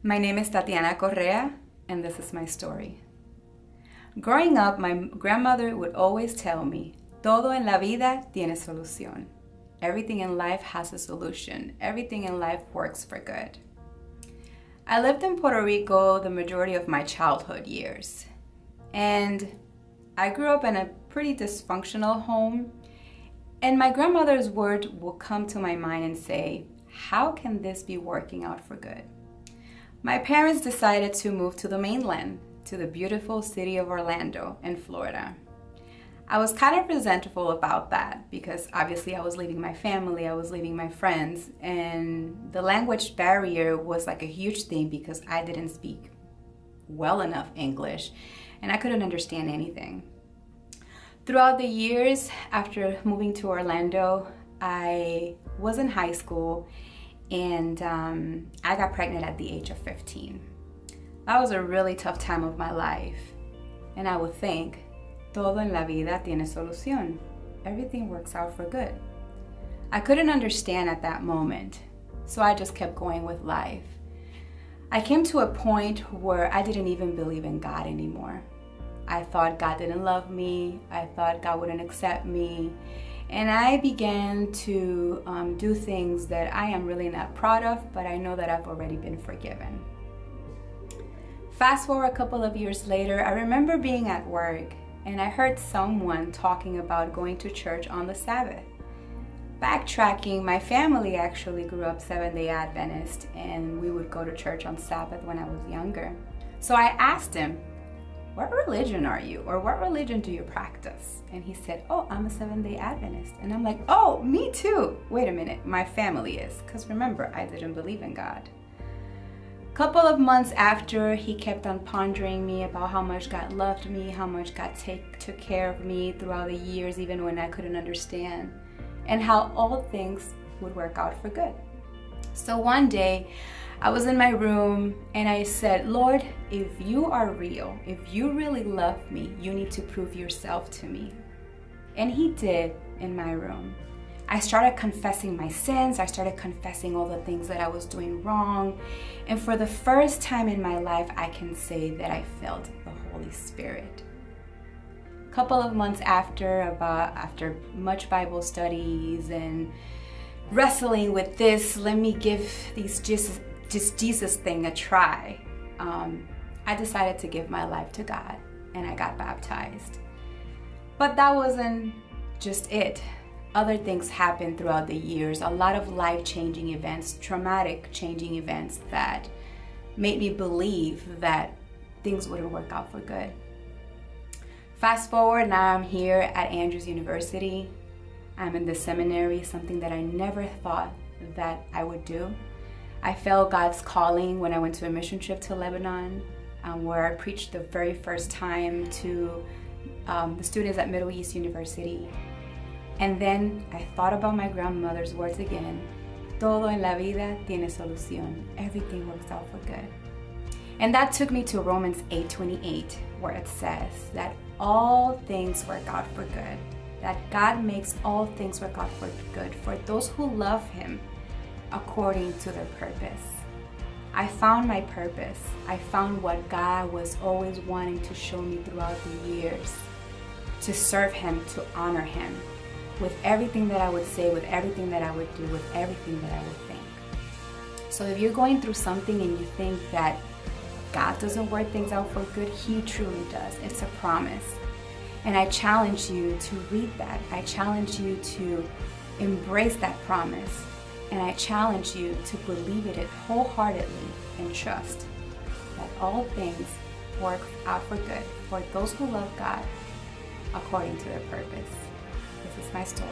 My name is Tatiana Correa, and this is my story. Growing up, my grandmother would always tell me, todo en la vida tiene solución. Everything in life has a solution. Everything in life works for good. I lived in Puerto Rico the majority of my childhood years, and I grew up in a pretty dysfunctional home, and my grandmother's word will come to my mind and say, how can this be working out for good? My parents decided to move to the mainland, to the beautiful city of Orlando in Florida. I was kind of resentful about that because obviously I was leaving my family, I was leaving my friends, and the language barrier was like a huge thing because I didn't speak well enough English and I couldn't understand anything. Throughout the years after moving to Orlando, I was in high school and I got pregnant at the age of 15. That was a really tough time of my life. And I would think, todo en la vida tiene solución. Everything works out for good. I couldn't understand at that moment, so I just kept going with life. I came to a point where I didn't even believe in God anymore. I thought God didn't love me. I thought God wouldn't accept me. And I began to do things that I am really not proud of, but I know that I've already been forgiven. Fast forward a couple of years later, I remember being at work and I heard someone talking about going to church on the Sabbath. Backtracking, my family actually grew up Seventh-day Adventist and we would go to church on Sabbath when I was younger. So I asked him, what religion are you? Or what religion do you practice? And he said, oh, I'm a Seventh-day Adventist. And I'm like, oh, me too. Wait a minute, my family is. Because remember, I didn't believe in God. A couple of months after, he kept on pondering me about how much God loved me, how much God took care of me throughout the years, even when I couldn't understand, and how all things would work out for good. So one day, I was in my room and I said, Lord, if you are real, if you really love me, you need to prove yourself to me. And he did in my room. I started confessing my sins. I started confessing all the things that I was doing wrong. And for the first time in my life, I can say that I felt the Holy Spirit. A couple of months after much Bible studies and wrestling with this, let me give this Jesus thing a try. I decided to give my life to God and I got baptized. But that wasn't just it. Other things happened throughout the years, a lot of life-changing events, traumatic changing events that made me believe that things wouldn't work out for good. Fast forward, now I'm here at Andrews University. I'm in the seminary, something that I never thought that I would do. I felt God's calling when I went to a mission trip to Lebanon, where I preached the very first time to the students at Middle East University. And then I thought about my grandmother's words again. Todo en la vida tiene solución. Everything works out for good. And that took me to Romans 8:28, where it says that all things work out for good. That God makes all things work out for good for those who love Him according to their purpose. I found my purpose. I found what God was always wanting to show me throughout the years. To serve Him, to honor Him. With everything that I would say, with everything that I would do, with everything that I would think. So if you're going through something and you think that God doesn't work things out for good, He truly does. It's a promise. And I challenge you to read that. I challenge you to embrace that promise. And I challenge you to believe it wholeheartedly and trust that all things work out for good for those who love God according to their purpose. This is my story.